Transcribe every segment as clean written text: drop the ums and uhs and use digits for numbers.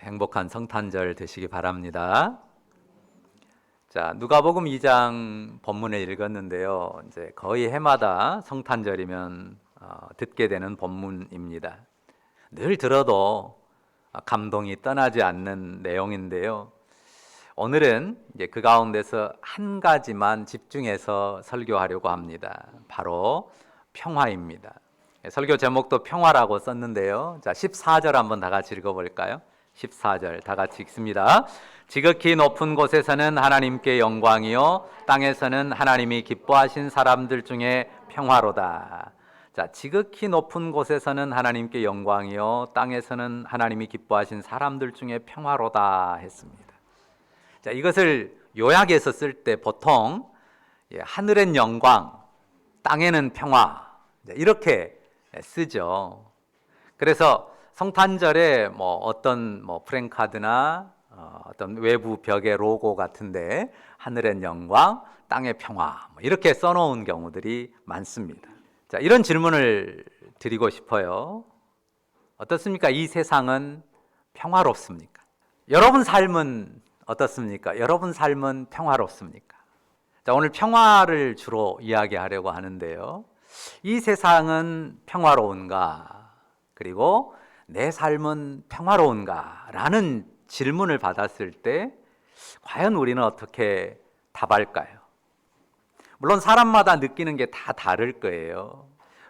행복한 성탄절 되시기 바랍니다. 자, 누가복음 2장 본문을 읽었는데요. 이제 거의 해마다 성탄절이면 듣게 되는 본문입니다. 늘 들어도 감동이 떠나지 않는 내용인데요. 오늘은 이제 그 가운데서 한 가지만 집중해서 설교하려고 합니다. 바로 평화입니다. 설교 제목도 평화라고 썼는데요. 자, 14절 한번 다 같이 읽어볼까요? 14절 다 같이 읽습니다. 지극히 높은 곳에서는 하나님께 영광이요 땅에서는 하나님이 기뻐하신 사람들 중에 평화로다. 자, 지극히 높은 곳에서는 하나님께 영광이요 땅에서는 하나님이 기뻐하신 사람들 중에 평화로다 했습니다. 자, 이것을 요약해서 쓸 때 보통 하늘엔 영광, 땅에는 평화 이렇게 쓰죠. 그래서 성탄절에 어떤 프랜카드나 어떤 외부 벽의 로고 같은데 하늘엔 영광, 땅의 평화 이렇게 써놓은 경우들이 많습니다. 자, 이런 질문을 드리고 싶어요. 어떻습니까? 이 세상은 평화롭습니까? 여러분 삶은 어떻습니까? 여러분 삶은 평화롭습니까? 자, 오늘 평화를 주로 이야기하려고 하는데요. 이 세상은 평화로운가? 그리고 내 삶은 평화로운가? 라는 질문을 받았을 때 과연 우리는 어떻게 답할까요? 물론 사람마다 느끼는 게 다 다를 거예요.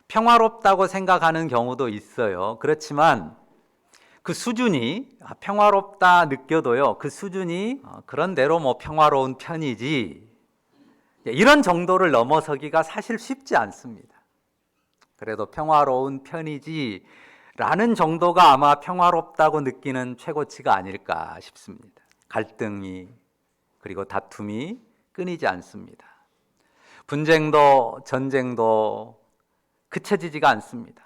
평화롭다고 생각하는 경우도 있어요. 그렇지만 그 수준이 평화롭다 느껴도요. 그 수준이 그런대로 평화로운 편이지 이런 정도를 넘어서기가 사실 쉽지 않습니다. 그래도 평화로운 편이지 라는 정도가 아마 평화롭다고 느끼는 최고치가 아닐까 싶습니다. 갈등이 그리고 다툼이 끊이지 않습니다. 분쟁도 전쟁도 그쳐지지가 않습니다.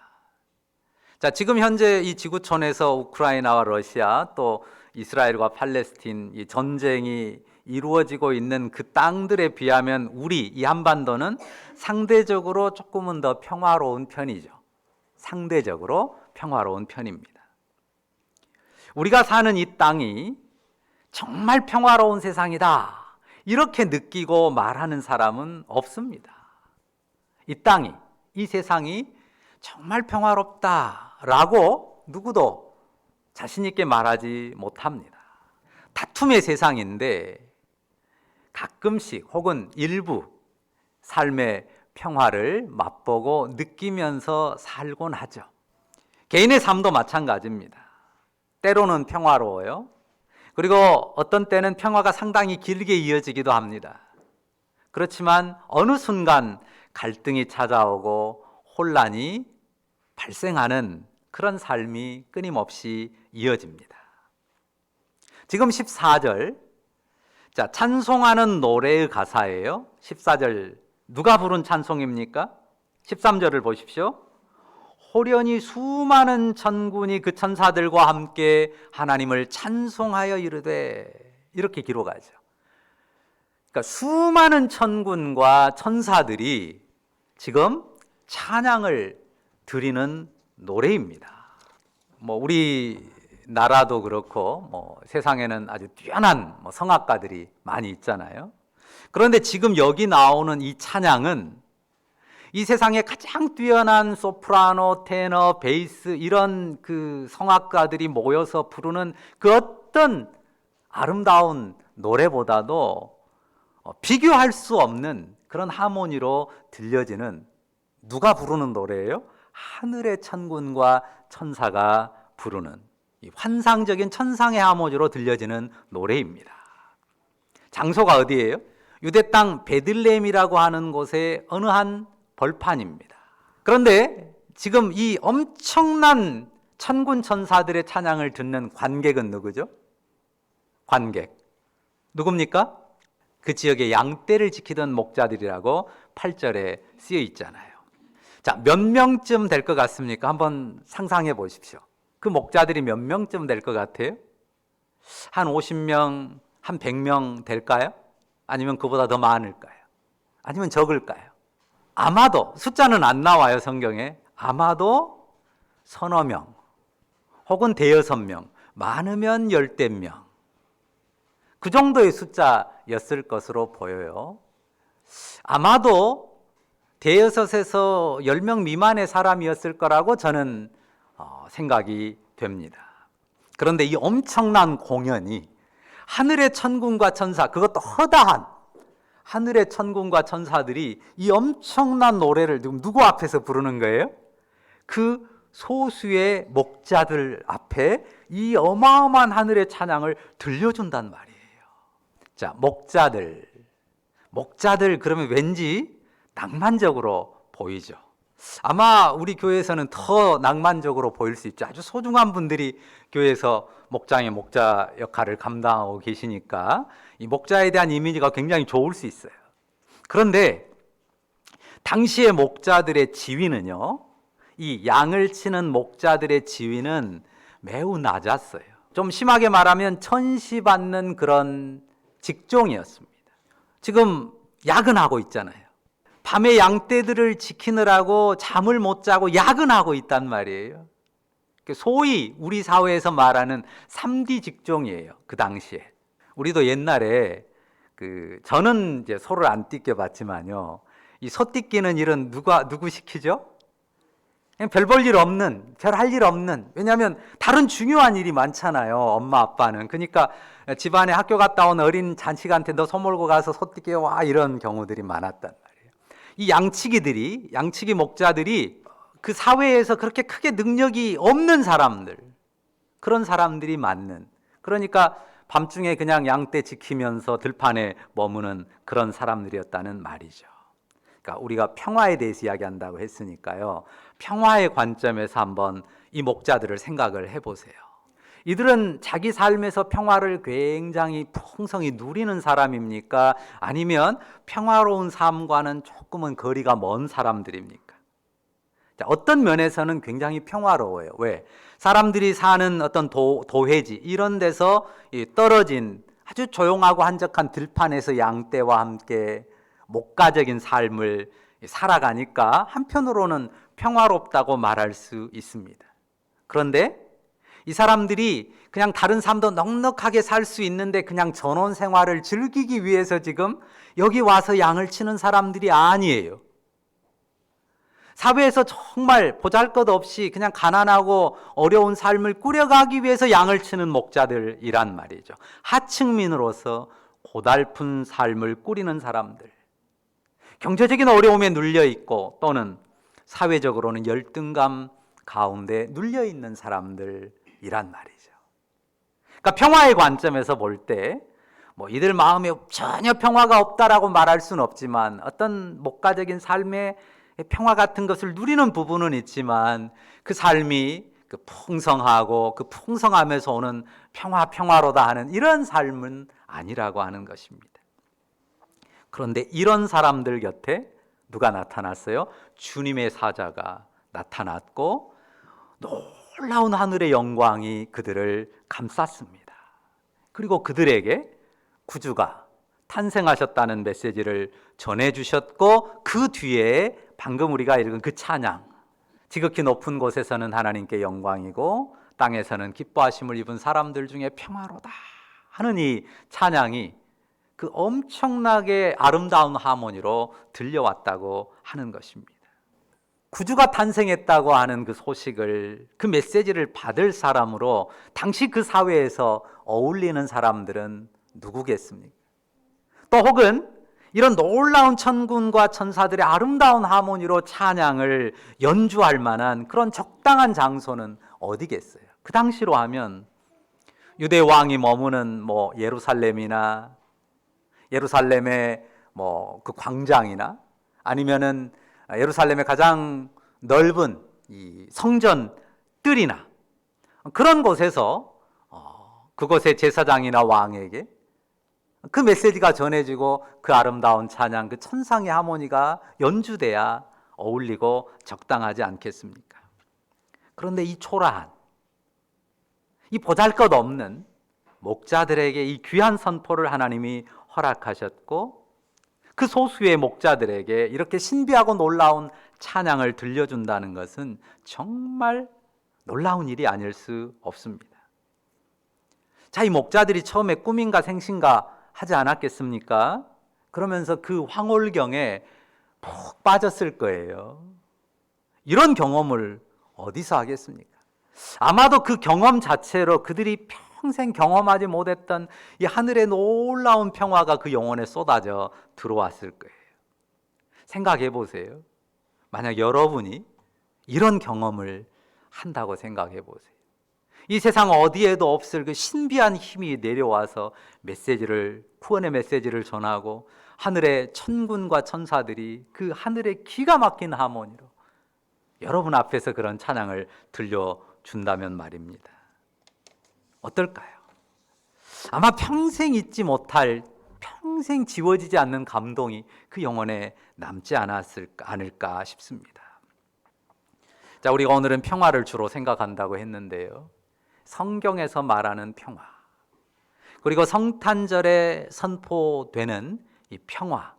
자, 지금 현재 이 지구촌에서 우크라이나와 러시아 또 이스라엘과 팔레스틴 이 전쟁이 이루어지고 있는 그 땅들에 비하면 우리 이 한반도는 상대적으로 조금은 더 평화로운 편이죠. 상대적으로 평화로운 편입니다. 우리가 사는 이 땅이 정말 평화로운 세상이다 이렇게 느끼고 말하는 사람은 없습니다. 이 땅이, 이 세상이 정말 평화롭다라고 누구도 자신 있게 말하지 못합니다. 다툼의 세상인데 가끔씩 혹은 일부 삶의 평화를 맛보고 느끼면서 살곤 하죠. 개인의 삶도 마찬가지입니다. 때로는 평화로워요. 그리고 어떤 때는 평화가 상당히 길게 이어지기도 합니다. 그렇지만 어느 순간 갈등이 찾아오고 혼란이 발생하는 그런 삶이 끊임없이 이어집니다. 지금 14절, 자, 찬송하는 노래의 가사예요. 14절 누가 부른 찬송입니까? 13절을 보십시오. 호련히 수많은 천군이 그 천사들과 함께 하나님을 찬송하여 이르되 이렇게 기록하죠. 그러니까 수많은 천군과 천사들이 지금 찬양을 드리는 노래입니다. 우리나라도 그렇고 세상에는 아주 뛰어난 성악가들이 많이 있잖아요. 그런데 지금 여기 나오는 이 찬양은 이 세상에 가장 뛰어난 소프라노, 테너, 베이스 이런 그 성악가들이 모여서 부르는 그 어떤 아름다운 노래보다도 비교할 수 없는 그런 하모니로 들려지는 누가 부르는 노래예요? 하늘의 천군과 천사가 부르는 이 환상적인 천상의 하모니로 들려지는 노래입니다. 장소가 어디예요? 유대 땅 베들레헴이라고 하는 곳의 어느 한 벌판입니다. 그런데 지금 이 엄청난 천군 천사들의 찬양을 듣는 관객은 누구죠? 관객. 누굽니까? 그 지역의 양떼를 지키던 목자들이라고 8절에 쓰여 있잖아요. 자, 몇 명쯤 될 것 같습니까? 한번 상상해 보십시오. 그 목자들이 몇 명쯤 될 것 같아요? 한 50명, 한 100명 될까요? 아니면 그보다 더 많을까요? 아니면 적을까요? 아마도 숫자는 안 나와요, 성경에. 아마도 서너 명 혹은 대여섯 명 많으면 10명. 그 정도의 숫자였을 것으로 보여요. 아마도 대여섯에서 10명 미만의 사람이었을 거라고 저는 생각이 됩니다. 그런데 이 엄청난 공연이 하늘의 천군과 천사, 그것도 허다한 하늘의 천군과 천사들이 이 엄청난 노래를 누구 앞에서 부르는 거예요? 그 소수의 목자들 앞에 이 어마어마한 하늘의 찬양을 들려준단 말이에요. 자, 목자들 그러면 왠지 낭만적으로 보이죠. 아마 우리 교회에서는 더 낭만적으로 보일 수 있죠. 아주 소중한 분들이 교회에서 목장의 목자 역할을 감당하고 계시니까 이 목자에 대한 이미지가 굉장히 좋을 수 있어요. 그런데 당시의 목자들의 지위는요, 이 양을 치는 목자들의 지위는 매우 낮았어요. 좀 심하게 말하면 천시받는 그런 직종이었습니다. 지금 야근하고 있잖아요. 밤에 양떼들을 지키느라고 잠을 못 자고 야근하고 있단 말이에요. 소위 우리 사회에서 말하는 3D 직종이에요. 그 당시에. 우리도 옛날에 저는 이제 소를 안 띠껴봤지만요. 이 소 띠끼는 일은 누구 시키죠? 그냥 별 볼 일 없는, 별 할 일 없는. 왜냐하면 다른 중요한 일이 많잖아요. 엄마 아빠는. 그러니까 집안에 학교 갔다 온 어린 잔치한테 너 소 몰고 가서 소 띠끼 와, 이런 경우들이 많았단 말이에요. 이 양치기 목자들이 그 사회에서 그렇게 크게 능력이 없는 사람들, 그런 사람들이 많는, 그러니까 밤중에 그냥 양떼 지키면서 들판에 머무는 그런 사람들이었다는 말이죠. 그러니까 우리가 평화에 대해서 이야기한다고 했으니까요, 평화의 관점에서 한번 이 목자들을 생각을 해보세요. 이들은 자기 삶에서 평화를 굉장히 풍성히 누리는 사람입니까? 아니면 평화로운 삶과는 조금은 거리가 먼 사람들입니까? 어떤 면에서는 굉장히 평화로워요. 왜? 사람들이 사는 어떤 도회지 이런 데서 떨어진 아주 조용하고 한적한 들판에서 양떼와 함께 목가적인 삶을 살아가니까 한편으로는 평화롭다고 말할 수 있습니다. 그런데 이 사람들이 그냥 다른 삶도 넉넉하게 살 수 있는데 그냥 전원 생활을 즐기기 위해서 지금 여기 와서 양을 치는 사람들이 아니에요. 사회에서 정말 보잘것없이 그냥 가난하고 어려운 삶을 꾸려가기 위해서 양을 치는 목자들이란 말이죠. 하층민으로서 고달픈 삶을 꾸리는 사람들, 경제적인 어려움에 눌려 있고 또는 사회적으로는 열등감 가운데 눌려 있는 사람들이란 말이죠. 그러니까 평화의 관점에서 볼 때 이들 마음에 전혀 평화가 없다라고 말할 수는 없지만 어떤 목가적인 삶의 평화 같은 것을 누리는 부분은 있지만 그 삶이 풍성하고 그 풍성함에서 오는 평화로다 하는 이런 삶은 아니라고 하는 것입니다. 그런데 이런 사람들 곁에 누가 나타났어요? 주님의 사자가 나타났고 놀라운 하늘의 영광이 그들을 감쌌습니다. 그리고 그들에게 구주가 탄생하셨다는 메시지를 전해주셨고 그 뒤에 방금 우리가 읽은 그 찬양, 지극히 높은 곳에서는 하나님께 영광이고 땅에서는 기뻐하심을 입은 사람들 중에 평화로다 하는 이 찬양이 그 엄청나게 아름다운 하모니로 들려왔다고 하는 것입니다. 구주가 탄생했다고 하는 그 소식을, 그 메시지를 받을 사람으로 당시 그 사회에서 어울리는 사람들은 누구겠습니까? 또 혹은 이런 놀라운 천군과 천사들의 아름다운 하모니로 찬양을 연주할 만한 그런 적당한 장소는 어디겠어요? 그 당시로 하면 유대 왕이 머무는 예루살렘이나 예루살렘의 그 광장이나 아니면은 예루살렘의 가장 넓은 이 성전 뜰이나 그런 곳에서 그곳의 제사장이나 왕에게 그 메시지가 전해지고 그 아름다운 찬양, 그 천상의 하모니가 연주돼야 어울리고 적당하지 않겠습니까? 그런데 이 초라한, 이 보잘것없는 목자들에게 이 귀한 선포를 하나님이 허락하셨고 그 소수의 목자들에게 이렇게 신비하고 놀라운 찬양을 들려준다는 것은 정말 놀라운 일이 아닐 수 없습니다. 자, 이 목자들이 처음에 꿈인가 생신가 하지 않았겠습니까? 그러면서 그 황홀경에 푹 빠졌을 거예요. 이런 경험을 어디서 하겠습니까? 아마도 그 경험 자체로 그들이 평생 경험하지 못했던 이 하늘의 놀라운 평화가 그 영혼에 쏟아져 들어왔을 거예요. 생각해 보세요. 만약 여러분이 이런 경험을 한다고 생각해 보세요. 이 세상 어디에도 없을 그 신비한 힘이 내려와서 구원의 메시지를 전하고 하늘의 천군과 천사들이 그 하늘의 기가 막힌 하모니로 여러분 앞에서 그런 찬양을 들려준다면 말입니다. 어떨까요? 아마 평생 잊지 못할, 평생 지워지지 않는 감동이 그 영혼에 남지 않을까 싶습니다. 자, 우리가 오늘은 평화를 주로 생각한다고 했는데요. 성경에서 말하는 평화, 그리고 성탄절에 선포되는 이 평화,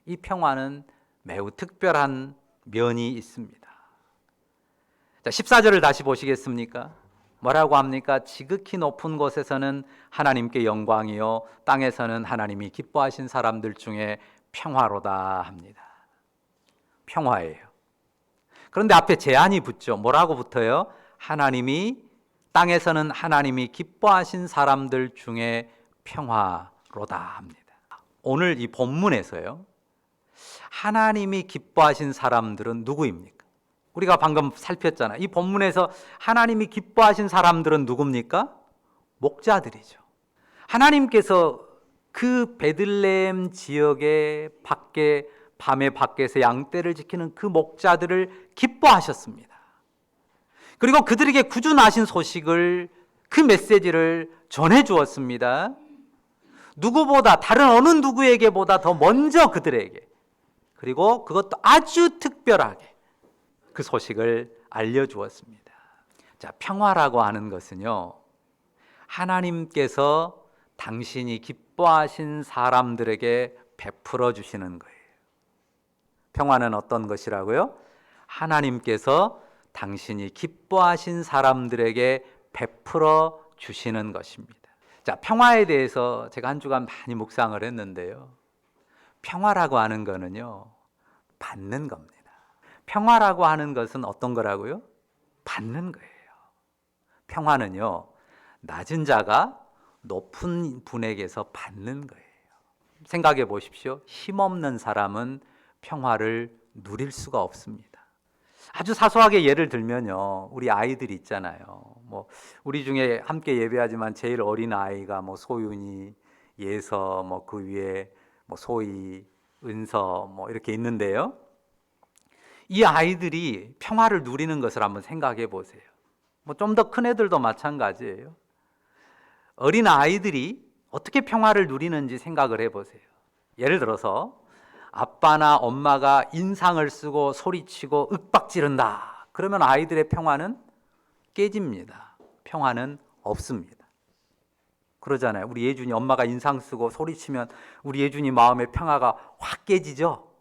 이 평화는 매우 특별한 면이 있습니다. 자, 14절을 다시 보시겠습니까? 뭐라고 합니까? 지극히 높은 곳에서는 하나님께 영광이요 땅에서는 하나님이 기뻐하신 사람들 중에 평화로다 합니다. 평화예요. 그런데 앞에 제한이 붙죠. 뭐라고 붙어요? 땅에서는 하나님이 기뻐하신 사람들 중에 평화로다 합니다. 오늘 이 본문에서요, 하나님이 기뻐하신 사람들은 누구입니까? 우리가 방금 살폈잖아요. 이 본문에서 하나님이 기뻐하신 사람들은 누굽니까? 목자들이죠. 하나님께서 그 베들레헴 지역의 밤에 밖에서 양떼를 지키는 그 목자들을 기뻐하셨습니다. 그리고 그들에게 구주 나신 소식을, 그 메시지를 전해 주었습니다. 누구보다, 다른 어느 누구에게보다 더 먼저 그들에게, 그리고 그것도 아주 특별하게 그 소식을 알려주었습니다. 자, 평화라고 하는 것은요, 하나님께서 당신이 기뻐하신 사람들에게 베풀어 주시는 거예요. 평화는 어떤 것이라고요? 하나님께서 당신이 기뻐하신 사람들에게 베풀어 주시는 것입니다. 자, 평화에 대해서 제가 한 주간 많이 묵상을 했는데요. 평화라고 하는 거는요, 받는 겁니다. 평화라고 하는 것은 어떤 거라고요? 받는 거예요. 평화는요, 낮은 자가 높은 분에게서 받는 거예요. 생각해 보십시오. 힘없는 사람은 평화를 누릴 수가 없습니다. 아주 사소하게 예를 들면요, 우리 아이들 있잖아요. 우리 중에 함께 예배하지만 제일 어린 아이가 소윤이, 예서, 그 위에 소희, 은서 이렇게 있는데요. 이 아이들이 평화를 누리는 것을 한번 생각해 보세요. 좀 더 큰 애들도 마찬가지예요. 어린 아이들이 어떻게 평화를 누리는지 생각을 해 보세요. 예를 들어서 아빠나 엄마가 인상을 쓰고 소리치고 윽박지른다. 그러면 아이들의 평화는 깨집니다. 평화는 없습니다. 그러잖아요. 우리 예준이 엄마가 인상 쓰고 소리치면 우리 예준이 마음의 평화가 확 깨지죠.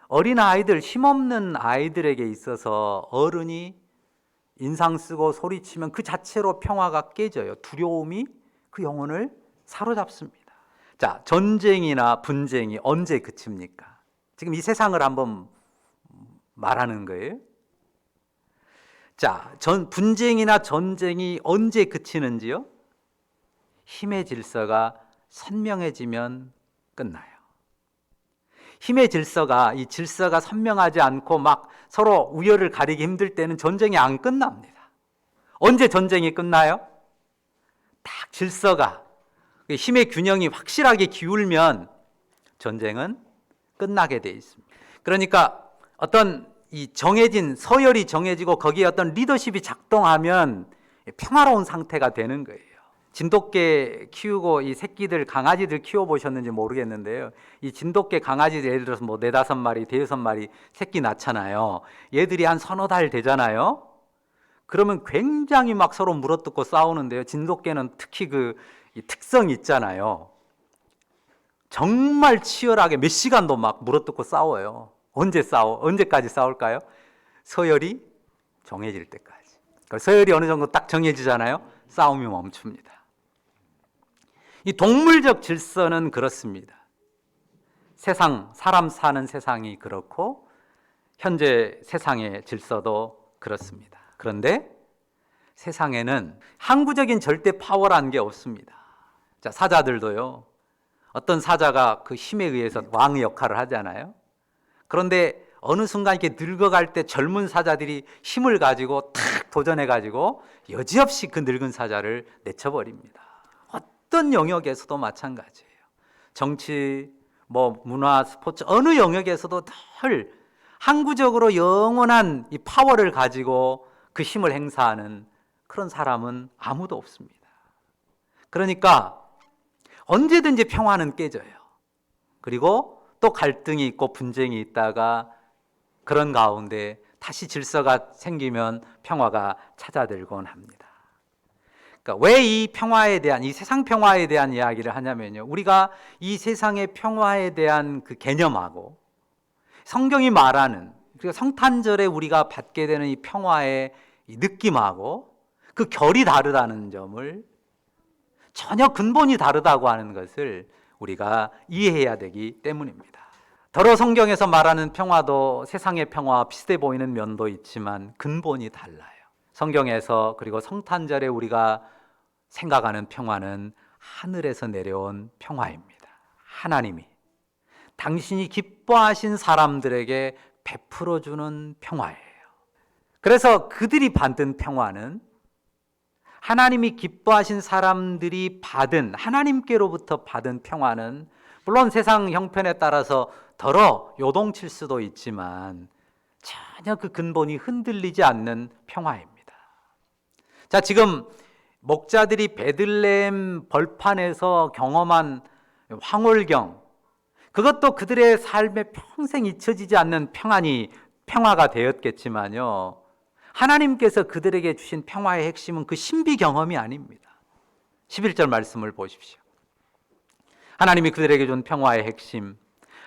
어린 아이들, 힘없는 아이들에게 있어서 어른이 인상 쓰고 소리치면 그 자체로 평화가 깨져요. 두려움이 그 영혼을 사로잡습니다. 자, 전쟁이나 분쟁이 언제 그칩니까? 지금 이 세상을 한번 말하는 거예요. 자, 분쟁이나 전쟁이 언제 그치는지요? 힘의 질서가 선명해지면 끝나요. 힘의 질서가, 이 질서가 선명하지 않고 막 서로 우열을 가리기 힘들 때는 전쟁이 안 끝납니다. 언제 전쟁이 끝나요? 딱 질서가, 힘의 균형이 확실하게 기울면 전쟁은 끝나게 돼 있습니다. 그러니까 어떤 이 서열이 정해지고 거기에 어떤 리더십이 작동하면 평화로운 상태가 되는 거예요. 진돗개 키우고 이 새끼들, 강아지들 키워보셨는지 모르겠는데요. 이 진돗개 강아지들 예를 들어서 4-5마리, 5-6마리 새끼 낳잖아요. 얘들이 한 서너 달 되잖아요. 그러면 굉장히 막 서로 물어뜯고 싸우는데요. 진돗개는 특히 이 특성이 있잖아요. 정말 치열하게 몇 시간도 막 물어뜯고 싸워요. 언제까지 싸울까요? 서열이 정해질 때까지. 서열이 어느 정도 딱 정해지잖아요. 싸움이 멈춥니다. 이 동물적 질서는 그렇습니다. 사람 사는 세상이 그렇고 현재 세상의 질서도 그렇습니다. 그런데 세상에는 항구적인 절대 파워라는 게 없습니다. 자, 사자들도요, 어떤 사자가 그 힘에 의해서 왕의 역할을 하잖아요. 그런데 어느 순간 이렇게 늙어갈 때 젊은 사자들이 힘을 가지고 탁 도전해가지고 여지없이 그 늙은 사자를 내쳐버립니다. 어떤 영역에서도 마찬가지예요. 정치, 문화, 스포츠 어느 영역에서도 늘 항구적으로 영원한 이 파워를 가지고 그 힘을 행사하는 그런 사람은 아무도 없습니다. 그러니까 언제든지 평화는 깨져요. 그리고 또 갈등이 있고 분쟁이 있다가 그런 가운데 다시 질서가 생기면 평화가 찾아들곤 합니다. 그러니까 왜 이 평화에 대한, 이 세상 평화에 대한 이야기를 하냐면요, 우리가 이 세상의 평화에 대한 그 개념하고 성경이 말하는, 그리고 성탄절에 우리가 받게 되는 이 평화의 이 느낌하고 그 결이 다르다는 점을, 전혀 근본이 다르다고 하는 것을 우리가 이해해야 되기 때문입니다. 더러 성경에서 말하는 평화도 세상의 평화와 비슷해 보이는 면도 있지만 근본이 달라요. 성경에서, 그리고 성탄절에 우리가 생각하는 평화는 하늘에서 내려온 평화입니다. 하나님이 당신이 기뻐하신 사람들에게 베풀어주는 평화예요. 그래서 그들이 받은 평화는 하나님이 기뻐하신 사람들이 받은, 하나님께로부터 받은 평화는 물론 세상 형편에 따라서 더러 요동칠 수도 있지만 전혀 그 근본이 흔들리지 않는 평화입니다. 자, 지금 목자들이 베들레헴 벌판에서 경험한 황홀경, 그것도 그들의 삶에 평생 잊혀지지 않는 평화가 되었겠지만요, 하나님께서 그들에게 주신 평화의 핵심은 그 신비 경험이 아닙니다. 11절 말씀을 보십시오. 하나님이 그들에게 준 평화의 핵심,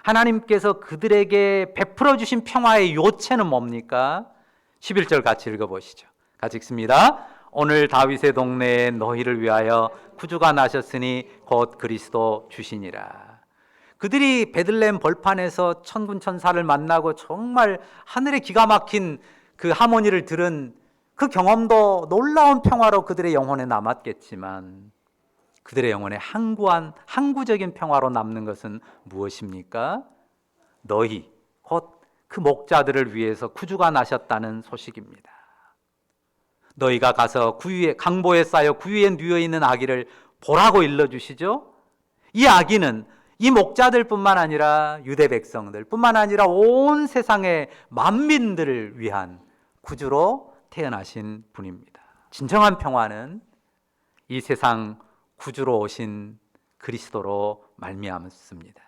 하나님께서 그들에게 베풀어 주신 평화의 요체는 뭡니까? 11절 같이 읽어보시죠. 같이 읽습니다. 오늘 다윗의 동네에 너희를 위하여 구주가 나셨으니 곧 그리스도 주시니라. 그들이 베들레헴 벌판에서 천군 천사를 만나고 정말 하늘의 기가 막힌 그 하모니를 들은 그 경험도 놀라운 평화로 그들의 영혼에 남았겠지만, 그들의 영혼에 항구적인 평화로 남는 것은 무엇입니까? 너희, 곧 그 목자들을 위해서 구주가 나셨다는 소식입니다. 너희가 가서 강보에 쌓여 구유에 누워 있는 아기를 보라고 일러주시죠. 이 아기는 이 목자들뿐만 아니라 유대 백성들뿐만 아니라 온 세상의 만민들을 위한 구주로 태어나신 분입니다. 진정한 평화는 이 세상 구주로 오신 그리스도로 말미암습니다.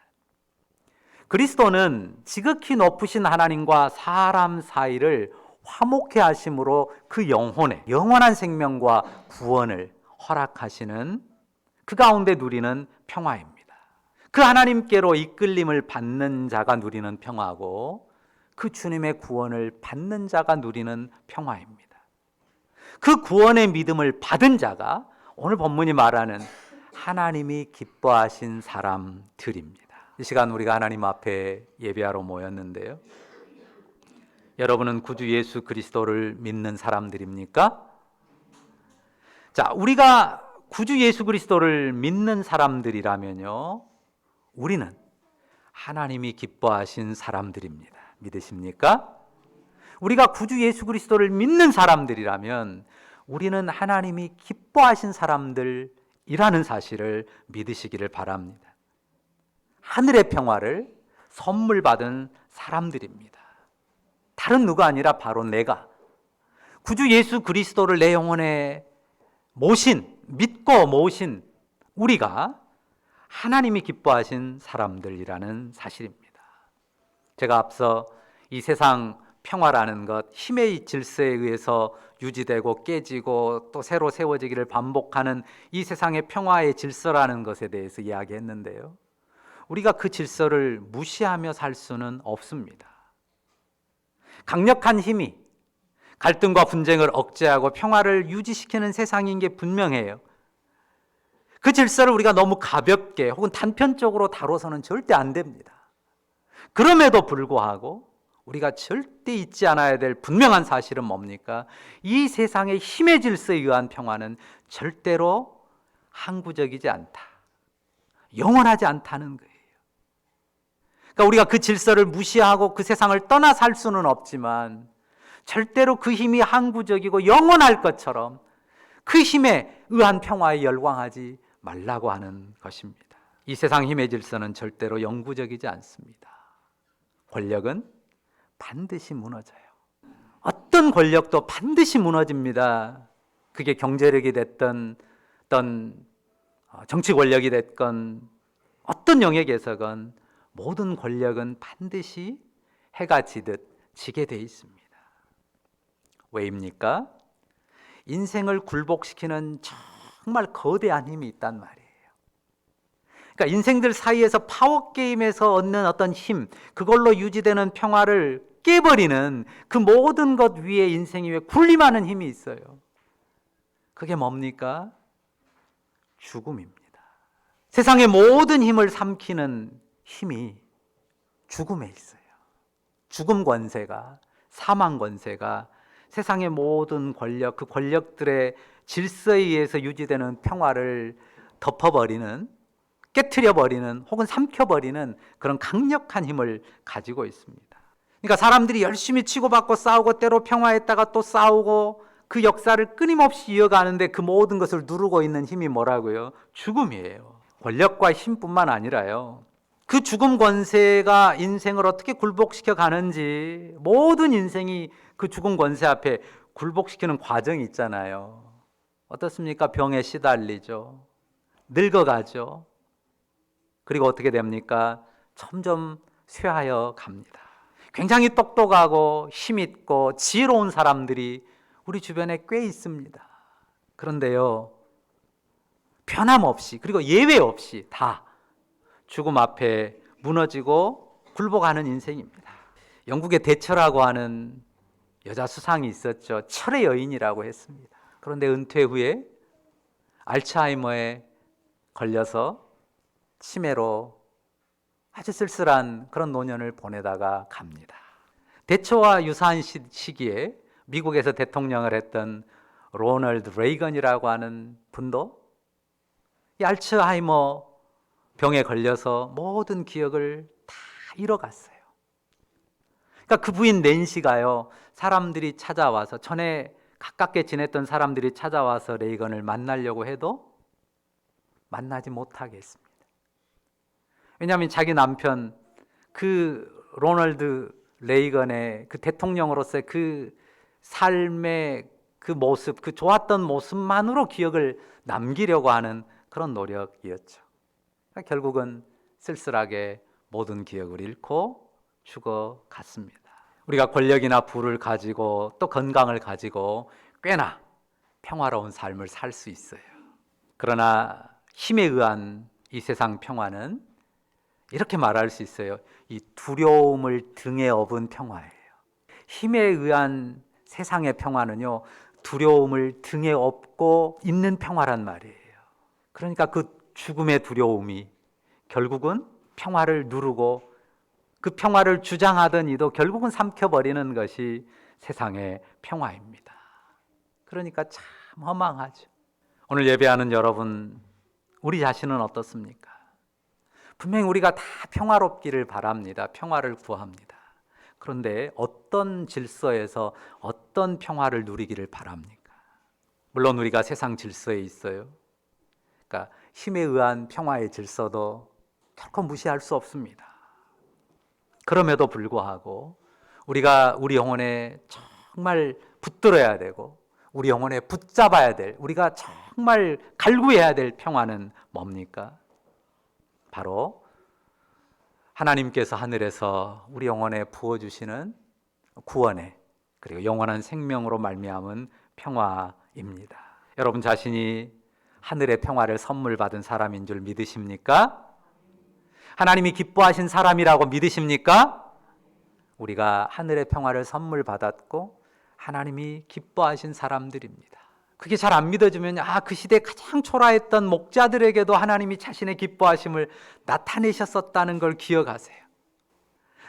그리스도는 지극히 높으신 하나님과 사람 사이를 화목해 하심으로 그 영원한 생명과 구원을 허락하시는, 그 가운데 누리는 평화입니다. 그 하나님께로 이끌림을 받는 자가 누리는 평화고, 그 주님의 구원을 받는 자가 누리는 평화입니다. 그 구원의 믿음을 받은 자가 오늘 본문이 말하는 하나님이 기뻐하신 사람들입니다. 이 시간 우리가 하나님 앞에 예배하러 모였는데요, 여러분은 구주 예수 그리스도를 믿는 사람들입니까? 자, 우리가 구주 예수 그리스도를 믿는 사람들이라면요, 우리는 하나님이 기뻐하신 사람들입니다. 믿으십니까? 우리가 구주 예수 그리스도를 믿는 사람들이라면 우리는 하나님이 기뻐하신 사람들이라는 사실을 믿으시기를 바랍니다. 하늘의 평화를 선물 받은 사람들입니다. 다른 누가 아니라 바로 내가 구주 예수 그리스도를 내 영혼에 믿고 모신 우리가 하나님이 기뻐하신 사람들이라는 사실입니다. 제가 앞서 이 세상 평화라는 것, 힘의 질서에 의해서 유지되고 깨지고 또 새로 세워지기를 반복하는 이 세상의 평화의 질서라는 것에 대해서 이야기했는데요, 우리가 그 질서를 무시하며 살 수는 없습니다. 강력한 힘이 갈등과 분쟁을 억제하고 평화를 유지시키는 세상인 게 분명해요. 그 질서를 우리가 너무 가볍게 혹은 단편적으로 다뤄서는 절대 안 됩니다. 그럼에도 불구하고 우리가 절대 잊지 않아야 될 분명한 사실은 뭡니까? 이 세상의 힘의 질서에 의한 평화는 절대로 항구적이지 않다. 영원하지 않다는 거예요. 그러니까 우리가 그 질서를 무시하고 그 세상을 떠나 살 수는 없지만 절대로 그 힘이 항구적이고 영원할 것처럼 그 힘에 의한 평화에 열광하지 말라고 하는 것입니다. 이 세상 힘의 질서는 절대로 영구적이지 않습니다. 권력은 반드시 무너져요. 어떤 권력도 반드시 무너집니다. 그게 경제력이 됐든 어떤 정치 권력이 됐건 어떤 영역에서건 모든 권력은 반드시 해가 지듯 지게 돼 있습니다. 왜입니까? 인생을 굴복시키는 정말 거대한 힘이 있단 말이에요. 그러니까 인생들 사이에서 파워게임에서 얻는 어떤 힘, 그걸로 유지되는 평화를 깨버리는 그 모든 것 위에 인생 위에 군림하는 힘이 있어요. 그게 뭡니까? 죽음입니다. 세상의 모든 힘을 삼키는 힘이 죽음에 있어요. 죽음 권세가, 사망 권세가 세상의 모든 권력, 그 권력들의 질서에 의해서 유지되는 평화를 덮어버리는, 깨트려버리는 혹은 삼켜버리는 그런 강력한 힘을 가지고 있습니다. 그러니까 사람들이 열심히 치고받고 싸우고 때로 평화했다가 또 싸우고 그 역사를 끊임없이 이어가는데 그 모든 것을 누르고 있는 힘이 뭐라고요? 죽음이에요. 권력과 힘뿐만 아니라요. 그 죽음 권세가 인생을 어떻게 굴복시켜 가는지 모든 인생이 그 죽음 권세 앞에 굴복시키는 과정이 있잖아요. 어떻습니까? 병에 시달리죠. 늙어가죠. 그리고 어떻게 됩니까? 점점 쇠하여 갑니다. 굉장히 똑똑하고 힘있고 지혜로운 사람들이 우리 주변에 꽤 있습니다. 그런데요, 변함없이 그리고 예외 없이 다 죽음 앞에 무너지고 굴복하는 인생입니다. 영국의 대처라고 하는 여자 수상이 있었죠. 철의 여인이라고 했습니다. 그런데 은퇴 후에 알츠하이머에 걸려서 치매로 아주 쓸쓸한 그런 노년을 보내다가 갑니다. 대처와 유사한 시기에 미국에서 대통령을 했던 로널드 레이건이라고 하는 분도 이 알츠하이머 병에 걸려서 모든 기억을 다 잃어갔어요. 그러니까 그 부인 낸시가요, 사람들이 찾아와서, 전에 가깝게 지냈던 사람들이 찾아와서 레이건을 만나려고 해도 만나지 못하게 했습니다. 왜냐하면 자기 남편, 그 로널드 레이건의 그 대통령으로서의 그 삶의 그 모습, 그 좋았던 모습만으로 기억을 남기려고 하는 그런 노력이었죠. 그러니까 결국은 쓸쓸하게 모든 기억을 잃고 죽어갔습니다. 우리가 권력이나 부를 가지고 또 건강을 가지고 꽤나 평화로운 삶을 살 수 있어요. 그러나 힘에 의한 이 세상 평화는 이렇게 말할 수 있어요. 이 두려움을 등에 업은 평화예요. 힘에 의한 세상의 평화는요, 두려움을 등에 업고 있는 평화란 말이에요. 그러니까 그 죽음의 두려움이 결국은 평화를 누르고 그 평화를 주장하던 이도 결국은 삼켜버리는 것이 세상의 평화입니다. 그러니까 참 허망하죠. 오늘 예배하는 여러분, 우리 자신은 어떻습니까? 분명히 우리가 다 평화롭기를 바랍니다. 평화를 구합니다. 그런데 어떤 질서에서 어떤 평화를 누리기를 바랍니까? 물론 우리가 세상 질서에 있어요. 그러니까 힘에 의한 평화의 질서도 결코 무시할 수 없습니다. 그럼에도 불구하고 우리가 우리 영혼에 정말 붙들어야 되고 우리 영혼에 붙잡아야 될, 우리가 정말 갈구해야 될 평화는 뭡니까? 바로 하나님께서 하늘에서 우리 영혼에 부어주시는 구원의 그리고 영원한 생명으로 말미암은 평화입니다. 여러분 자신이 하늘의 평화를 선물 받은 사람인 줄 믿으십니까? 하나님이 기뻐하신 사람이라고 믿으십니까? 우리가 하늘의 평화를 선물 받았고 하나님이 기뻐하신 사람들입니다. 그게 잘 안 믿어지면 그 시대에 가장 초라했던 목자들에게도 하나님이 자신의 기뻐하심을 나타내셨었다는 걸 기억하세요.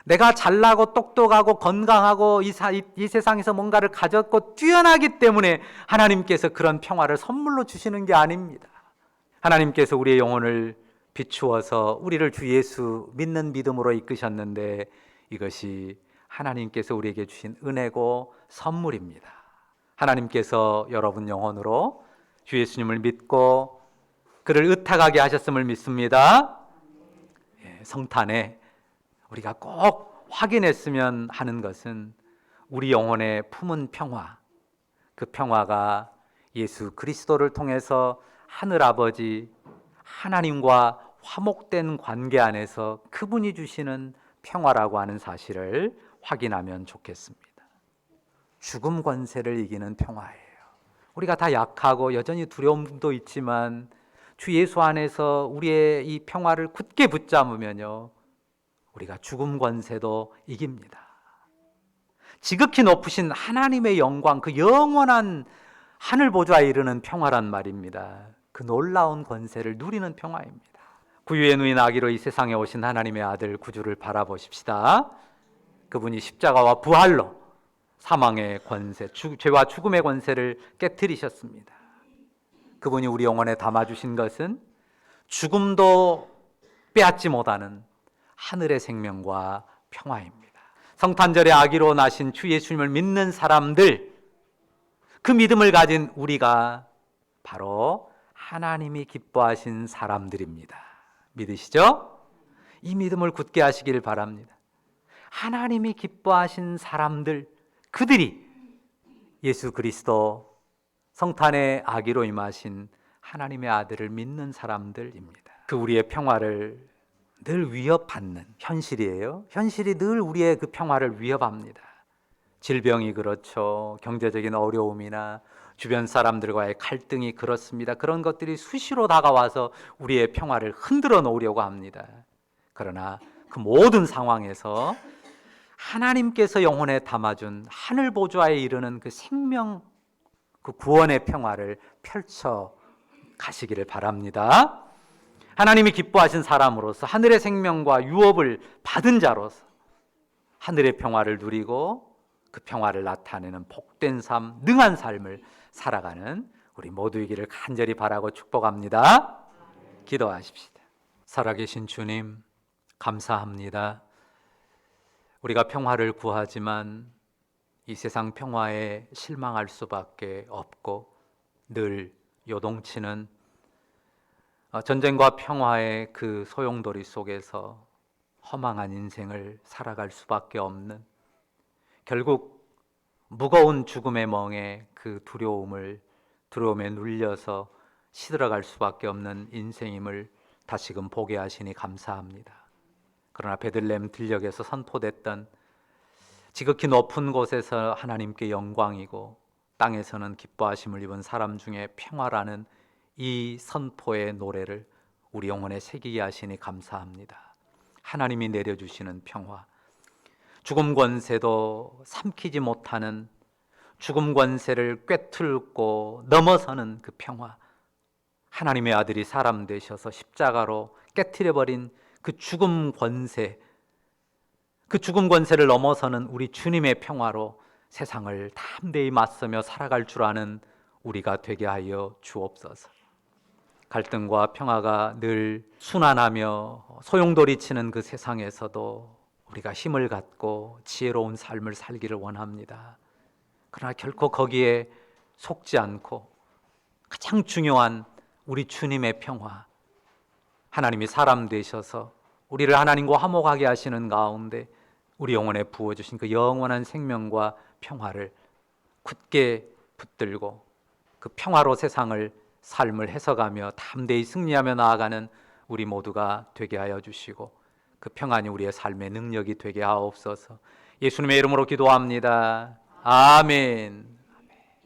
내가 잘나고 똑똑하고 건강하고 이 세상에서 뭔가를 가졌고 뛰어나기 때문에 하나님께서 그런 평화를 선물로 주시는 게 아닙니다. 하나님께서 우리의 영혼을 비추어서 우리를 주 예수 믿는 믿음으로 이끄셨는데 이것이 하나님께서 우리에게 주신 은혜고 선물입니다. 하나님께서 여러분 영혼으로 주 예수님을 믿고 그를 의탁하게 하셨음을 믿습니다. 성탄에 우리가 꼭 확인했으면 하는 것은 우리 영혼의 품은 평화, 그 평화가 예수 그리스도를 통해서 하늘아버지 하나님과 화목된 관계 안에서 그분이 주시는 평화라고 하는 사실을 확인하면 좋겠습니다. 죽음 권세를 이기는 평화예요. 우리가 다 약하고 여전히 두려움도 있지만 주 예수 안에서 우리의 이 평화를 굳게 붙잡으면요, 우리가 죽음 권세도 이깁니다. 지극히 높으신 하나님의 영광, 그 영원한 하늘 보좌에 이르는 평화란 말입니다. 그 놀라운 권세를 누리는 평화입니다. 구유의 누인 아기로 이 세상에 오신 하나님의 아들 구주를 바라보십시다. 그분이 십자가와 부활로 사망의 권세, 죄와 죽음의 권세를 깨뜨리셨습니다. 그분이 우리 영혼에 담아주신 것은 죽음도 빼앗지 못하는 하늘의 생명과 평화입니다. 성탄절에 아기로 나신 주 예수님을 믿는 사람들, 그 믿음을 가진 우리가 바로 하나님이 기뻐하신 사람들입니다. 믿으시죠? 이 믿음을 굳게 하시길 바랍니다. 하나님이 기뻐하신 사람들, 그들이 예수 그리스도 성탄의 아기로 임하신 하나님의 아들을 믿는 사람들입니다. 그 우리의 평화를 늘 위협받는 현실이에요. 현실이 늘 우리의 그 평화를 위협합니다. 질병이 그렇죠. 경제적인 어려움이나 주변 사람들과의 갈등이 그렇습니다. 그런 것들이 수시로 다가와서 우리의 평화를 흔들어 놓으려고 합니다. 그러나 그 모든 상황에서 하나님께서 영혼에 담아준 하늘 보좌에 이르는 그 생명, 그 구원의 평화를 펼쳐 가시기를 바랍니다. 하나님이 기뻐하신 사람으로서 하늘의 생명과 유업을 받은 자로서 하늘의 평화를 누리고 그 평화를 나타내는 복된 삶, 능한 삶을 살아가는 우리 모두이기를 간절히 바라고 축복합니다. 기도하십시다. 살아계신 주님, 감사합니다. 우리가 평화를 구하지만 이 세상 평화에 실망할 수밖에 없고 늘 요동치는 전쟁과 평화의 그 소용돌이 속에서 허망한 인생을 살아갈 수밖에 없는, 결국 무거운 죽음의 멍에 그 두려움에 눌려서 시들어갈 수밖에 없는 인생임을 다시금 보게 하시니 감사합니다. 그러나 베들레헴 들녘에서 선포됐던 지극히 높은 곳에서 하나님께 영광이고 땅에서는 기뻐하심을 입은 사람 중에 평화라는 이 선포의 노래를 우리 영혼에 새기게 하시니 감사합니다. 하나님이 내려주시는 평화, 죽음 권세도 삼키지 못하는 죽음 권세를 꿰뚫고 넘어서는 그 평화, 하나님의 아들이 사람 되셔서 십자가로 깨트려버린 그 죽음 권세, 그 죽음 권세를 넘어서는 우리 주님의 평화로 세상을 담대히 맞서며 살아갈 줄 아는 우리가 되게 하여 주옵소서. 갈등과 평화가 늘 순환하며 소용돌이치는 그 세상에서도 우리가 힘을 갖고 지혜로운 삶을 살기를 원합니다. 그러나 결코 거기에 속지 않고 가장 중요한 우리 주님의 평화, 하나님이 사람 되셔서 우리를 하나님과 화목하게 하시는 가운데 우리 영혼에 부어주신 그 영원한 생명과 평화를 굳게 붙들고 그 평화로 세상을 삶을 해석하며 담대히 승리하며 나아가는 우리 모두가 되게 하여 주시고 그 평안이 우리의 삶의 능력이 되게 하옵소서. 예수님의 이름으로 기도합니다. 아멘.